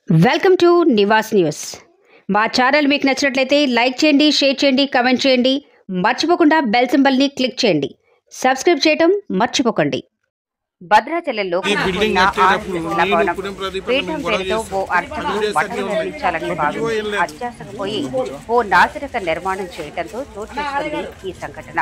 Welcome to Nivas news. మా channel మీకు నచ్చినట్లయితే లైక్ చేయండి, షేర్ చేయండి, కామెంట్ చేయండి. మర్చిపోకుండా బెల్ సింబల్ని క్లిక్ చేయండి. సబ్స్క్రైబ్ చేయటం మర్చిపోకండి. భద్రాచలంలో ఉన్న పీఠం పేరుతో ఓ అర్చకుడు బట్టలు నిర్మించాలని భావించి అత్యాసకపోయి ఓ నాసిరక నిర్మాణం చేయడంతో చోటు చేసుకుంది ఈ సంఘటన.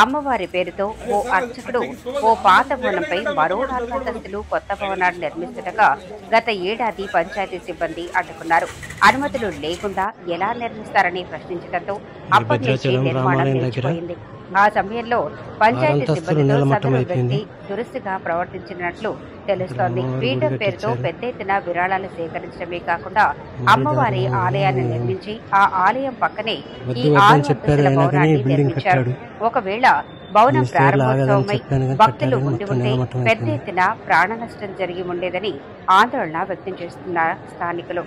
అమ్మవారి పేరుతో ఓ అర్చకుడు ఓ పాత భవనంపై మరో 4 అంతస్తులు కొత్త భవనాన్ని నిర్మిస్తుండగా గత ఏడాది పంచాయతీ సిబ్బంది అడ్డుకున్నారు. అనుమతులు లేకుండా ఎలా నిర్మిస్తారని ప్రశ్నించడంతో అప్పటి నుంచి నిర్మాణం నిలిచిపోయింది. ఆ సమయంలో పంచాయతీ సిబ్బందితో సదరు వ్యక్తి దురుసుగా ప్రవర్తించినట్లు తెలుస్తోంది. పీఠం పేరుతో పెద్ద ఎత్తున విరాళాలు సేకరించడమే కాకుండా అమ్మవారి ఆలయాన్ని నిర్మించి ఆ ఆలయం పక్కనే ఈ 6 అంతస్తుల భవనాన్ని నిర్మించారు. ఒకవేళ భవనం ప్రారంభోత్సవమై భక్తులు ఉండి ఉంటే పెద్ద ఎత్తున ప్రాణ నష్టం జరిగి ఉండేదని ఆందోళన వ్యక్తం చేస్తున్నారు స్థానికులు.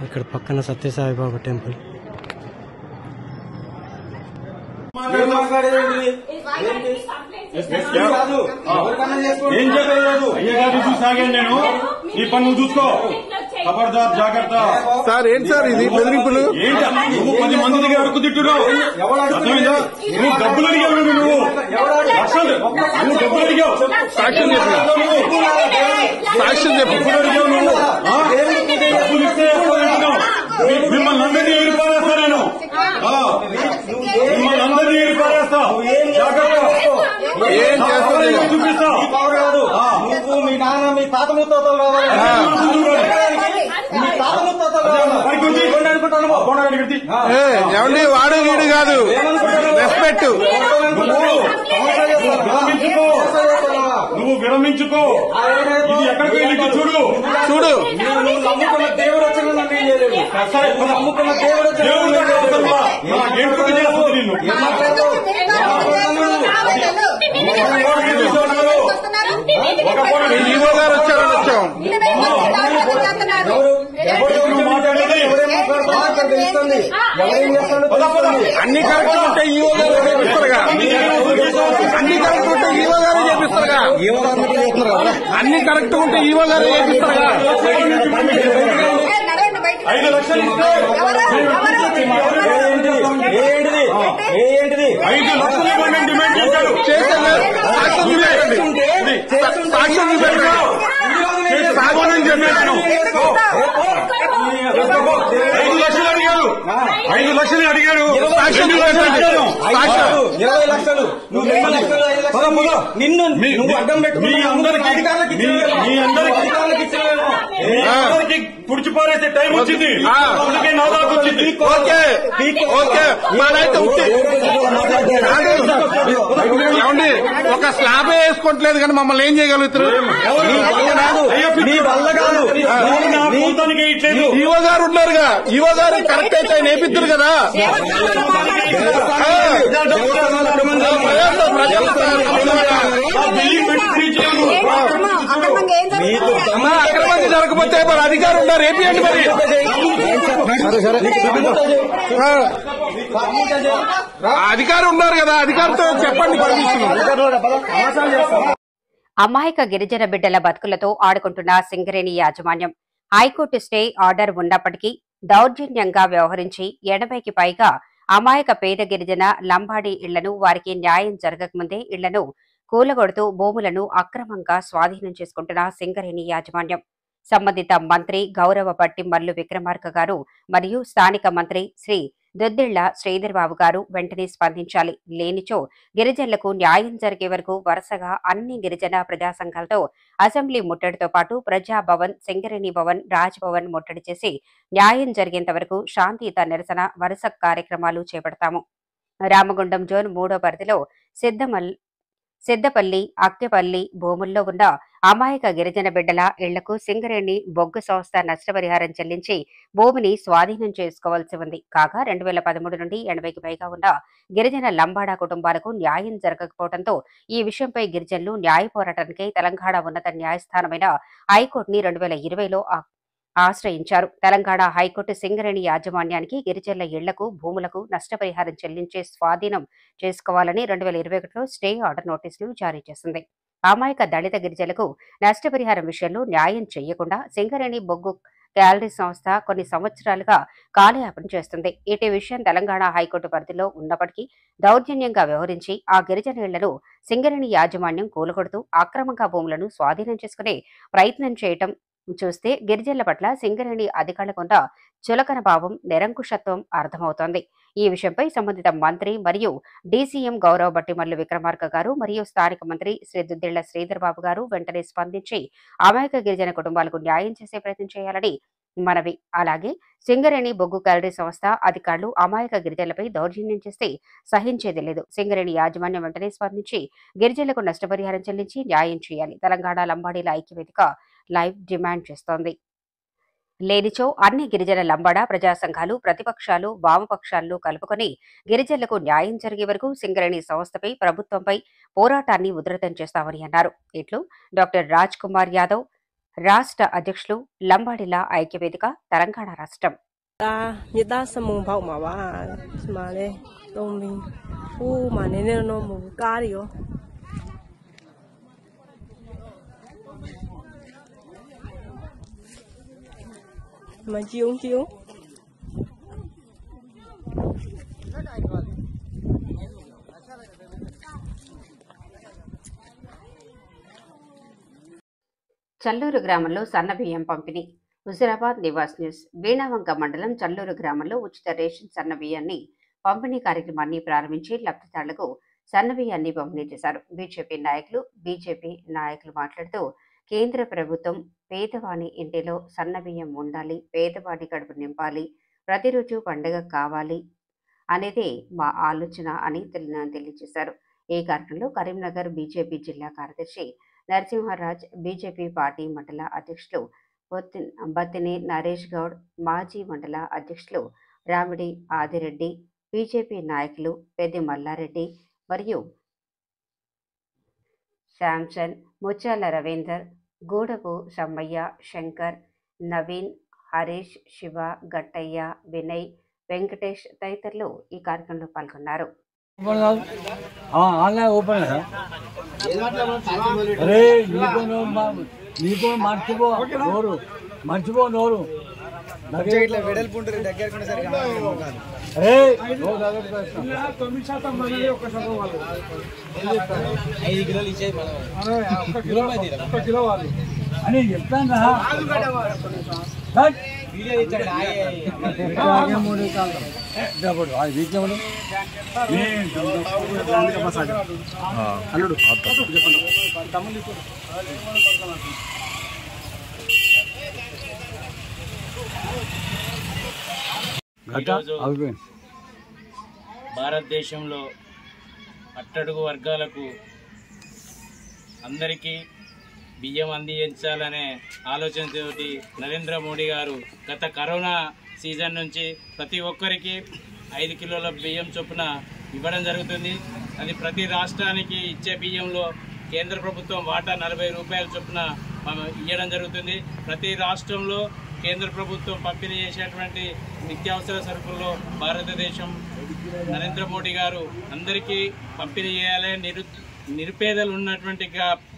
ఇక్కడ పక్కన సత్యసాయిబాబా టెంపుల్. సాగాను నేను ఈ పన్ను చూసుకో. ఖబర్దార్, జాగ్రత్త. సార్ ఏంటి సార్ ఇది బెదిరింపులు? నువ్వు 10 మంది దగ్గర అడుగు తిట్టున్నావు. నువ్వు డబ్బులు అడిగావు. నువ్వు డబ్బులు అడిగావు. సాక్ష్యం చెప్పు. సాక్ష్యం చెప్పు. అడిగావు నువ్వు. డబ్బులు ఇస్తే మిమ్మల్ని అందరినీ ఏరిపారేస్తా. నేను మిమ్మల్ని అందరినీ ఏరిపారేస్తా. జాగ్రత్త. ఏం చేస్తా చూపిస్తా. నువ్వు మీ నాన్న మీ తాత ముత్తాతలు కావాలి. ఏమండి వాడు వీడు కాదు, రెస్పెక్ట్. నువ్వు విరమించుకో. ఇది ఎక్కడికి వెళ్ళి చూడు చూడు. నమ్ముకున్న దేవుడు వచ్చిన నన్ను ఏం చేయలేదు. నమ్ముకున్న దేవుడు ఈవో గారు వచ్చారని వచ్చాం. అన్ని కరెక్ట్ ఉంటే ఈవో గారు చేపిస్తారుగా. అన్ని కరెక్ట్ ఉంటే ఈవో గారు చేపిస్తారుగా. అన్ని కరెక్ట్ ఉంటే ఈవో గారు చేపిస్తారుగా. 5 లక్షలు ఇస్తే 5 లక్షలు ఇవ్వండి డిమాండ్ చేశారు. సాక్ష్యం చూపెట్టండి. సాగోనని చెప్పాను. 5 లక్షలు అడిగారు. 5 లక్షలు అడిగారు. సాక్ష్యం చూపెట్టండి. 20 లక్షలు. నువ్వు 2 లక్షలు 5 లక్షలు నిన్ను నువ్వు అడ్డం పెట్టుకుని మీ అందరికి పుడిచిపారేసే టైం వచ్చింది. అందుకే నా దాకా వచ్చింది. Okay okay. మాదైతే ఏమండి ఒక స్లాబ్ వేసుకోవట్లేదు కానీ మమ్మల్ని ఏం చేయగలుగుతారు? నీ వల్ల కాదు. ఈవో గారు ఉన్నారుగా. ఈవో గారు కరెక్ట్ అయితే ఆయన వేపిద్దరు కదా. అక్రమంగా జరగకపోతే మరి అధికారులు ఉన్నారు, ఏపీయండి మరి. అధికారులు ఉన్నారు కదా, అధికారులతో చెప్పండి పర్మిషన్. అమాయక గిరిజన బిడ్డల బతుకులతో ఆడుకుంటున్న సింగరేణి యాజమాన్యం. హైకోర్టు స్టే ఆర్డర్ ఉన్నప్పటికీ దౌర్జన్యంగా వ్యవహరించి 80కి పైగా అమాయక పేద గిరిజన లంబాడీ ఇళ్లను వారికి న్యాయం జరగకముందే ఇళ్లను కూలగొడుతూ భూములను అక్రమంగా స్వాధీనం చేసుకుంటున్న సింగరేణి యాజమాన్యం. సంబంధిత మంత్రి గౌరవపట్టి మల్లు విక్రమార్క గారు మరియు స్థానిక మంత్రి శ్రీ దుద్దిళ్ల శ్రీధర్బాబు గారు వెంటనే స్పందించాలి. లేనిచో గిరిజనులకు న్యాయం జరిగే వరకు వరుసగా అన్ని గిరిజన ప్రజా సంఘాలతో అసెంబ్లీ ముట్టడితో పాటు ప్రజాభవన్, సింగరేణి భవన్, రాజ్ భవన్ ముట్టడి చేసి న్యాయం జరిగేంత వరకు శాంతియుత నిరసన వరుస కార్యక్రమాలు చేపడతాము. రామగుండం జోన్ 3వ పరిధిలో సిద్దపల్లి, అక్కెపల్లి భూముల్లో ఉన్న అమాయక గిరిజన బిడ్డల ఇళ్లకు సింగరేణి బొగ్గు సంస్థ నష్టపరిహారం చెల్లించి భూమిని స్వాధీనం చేసుకోవాల్సి ఉంది. కాగా 2013 నుండి 80కి పైగా ఉన్న గిరిజన లంబాడా కుటుంబాలకు న్యాయం జరగకపోవడంతో ఈ విషయంపై గిరిజనులు న్యాయ పోరాటానికి తెలంగాణ ఉన్నత న్యాయస్థానమైన హైకోర్టుని 2020లో ఆశ్రయించారు. తెలంగాణ హైకోర్టు సింగరేణి యాజమాన్యానికి గిరిజనుల ఇళ్లకు, భూములకు నష్టపరిహారం చెల్లించే స్వాధీనం చేసుకోవాలని 2021లో స్టే ఆర్డర్ నోటీసులు జారీ చేసింది. అమాయక దళిత గిరిజనులకు నష్టపరిహారం విషయంలో న్యాయం చేయకుండా సింగరేణి బొగ్గు గ్యాలరీ సంస్థ కొన్ని సంవత్సరాలుగా కాలయాపన చేస్తుంది. ఇటీ విషయం తెలంగాణ హైకోర్టు పరిధిలో ఉన్నప్పటికీ దౌర్జన్యంగా వ్యవహరించి ఆ గిరిజన ఇళ్లను సింగరేణి యాజమాన్యం కూలగొడుతూ అక్రమంగా భూములను స్వాధీనం చేసుకునే ప్రయత్నం చేయటం చూస్తే గిరిజనుల పట్ల సింగరేణి అధికారులకున్న చులకన భావం, నిరంకుశత్వం అర్థమవుతోంది. ఈ విషయంపై సంబంధిత మంత్రి మరియు డీసీఎం గౌరవ భట్టిమల్లు విక్రమార్క గారు మరియు స్థానిక మంత్రి శ్రీ దుద్దిళ్ల శ్రీధర్ బాబు గారు వెంటనే స్పందించి అమాయక గిరిజన కుటుంబాలకు న్యాయం చేసే ప్రయత్నం చేయాలని మనవి. అలాగే సింగరేణి బొగ్గు గ్యాలరీ సంస్థ అధికారులు అమాయక గిరిజనులపై దౌర్జన్యం చేస్తే సహించేది లేదు. సింగరేణి యాజమాన్యం వెంటనే స్పందించి గిరిజనులకు నష్టపరిహారం చెల్లించి న్యాయం చేయాలి. తెలంగాణ లంబాడీల ఐక్యవేదిక లైవ్ డిమాండ్ చేస్తోంది. లేనిచో అన్ని గిరిజన లంబాడ ప్రజా సంఘాలు, ప్రతిపక్షాలు, వామపక్షాలను కలుపుకొని గిరిజనులకు న్యాయం జరిగే వరకు సింగరేణి సంస్థపై, ప్రభుత్వంపై పోరాటాన్ని ఉధృతం చేస్తామని అన్నారు. ఇట్లు డాక్టర్ రాజ్ కుమార్ యాదవ్, రాష్ట్ర అధ్యక్షులు, లంబాడీల ఐక్యవేదిక, తెలంగాణ రాష్ట్రం. mà chiếu చల్లూరు గ్రామంలో సన్నబియ్యం పంపిణీ. హుజురాబాద్ నివాస్ న్యూస్. వీణావంక మండలం చల్లూరు గ్రామంలో ఉచిత రేషన్ సన్నబియ్యాన్ని పంపిణీ కార్యక్రమాన్ని ప్రారంభించి లబ్ధిదారులకు సన్నబియ్యాన్ని పంపిణీ చేశారు. బీజేపీ నాయకులు మాట్లాడుతూ కేంద్ర ప్రభుత్వం పేదవాని ఇంటిలో సన్నబియ్యం ఉండాలి, పేదవాడి కడుపు నింపాలి, ప్రతిరోజు పండుగ కావాలి అనేదే మా ఆలోచన అని తెలియజేశారు. ఈ కార్యక్రమంలో కరీంనగర్ బీజేపీ జిల్లా కార్యదర్శి నరసింహరాజ్, బీజేపీ పార్టీ మండల అధ్యక్షులు బత్తిని నరేష్ గౌడ్, మాజీ మండల అధ్యక్షులు రామిడి ఆదిరెడ్డి, బీజేపీ నాయకులు పెద్ది మల్లారెడ్డి మరియు శాంసన్, ముచ్చాల రవీందర్, గూడపు సమ్మయ్య, శంకర్, నవీన్, హరీష్, శివ, గట్టయ్య, వినయ్, వెంకటేష్ తదితరులు ఈ కార్యక్రమంలో పాల్గొన్నారు. అని చెప్తాను భారతదేశంలో అట్టడుగు వర్గాలకు అందరికీ బియ్యం అందించాలనే ఆలోచనతోటి నరేంద్ర మోడీ గారు గత కరోనా సీజన్ నుంచి ప్రతి ఒక్కరికి 5 కిలోల బియ్యం చొప్పున ఇవ్వడం జరుగుతుంది. అది ప్రతి రాష్ట్రానికి ఇచ్చే బియ్యంలో కేంద్ర ప్రభుత్వం వాటా 40 రూపాయల చొప్పున ఇవ్వడం జరుగుతుంది. ప్రతి రాష్ట్రంలో కేంద్ర ప్రభుత్వం పంపిణీ చేసేటువంటి నిత్యావసర సరుకుల్లో భారతదేశం నరేంద్ర మోడీ గారు అందరికీ పంపిణీ చేయాలి. నిరుపేదలు ఉన్నటువంటి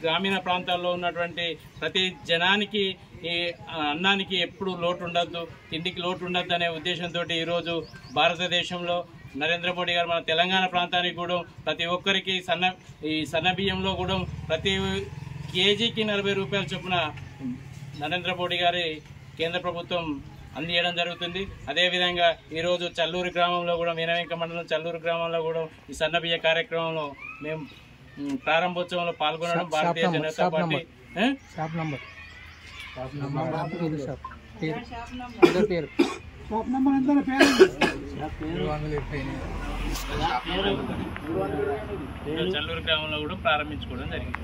గ్రామీణ ప్రాంతాల్లో ఉన్నటువంటి ప్రతి జనానికి ఈ అన్నానికి ఎప్పుడు లోటు ఉండద్దు, తిండికి లోటు ఉండద్దు అనే ఉద్దేశంతో ఈరోజు భారతదేశంలో నరేంద్ర మోడీ గారు మన తెలంగాణ ప్రాంతానికి కూడా ప్రతి ఒక్కరికి సన్న బియ్యంలో కూడా ప్రతి కేజీకి 40 రూపాయల చొప్పున నరేంద్ర మోడీ గారి కేంద్ర ప్రభుత్వం అందియడం జరుగుతుంది. అదేవిధంగా ఈరోజు చల్లూరు గ్రామంలో కూడా వీణావంక మండలం చల్లూరు గ్రామంలో కూడా ఈ సన్నబియ్య కార్యక్రమంలో మేము ప్రారంభోత్సవంలో పాల్గొనడం భారతీయ జనతా పార్టీ చల్లూరు గ్రామంలో కూడా ప్రారంభించుకోవడం జరిగింది.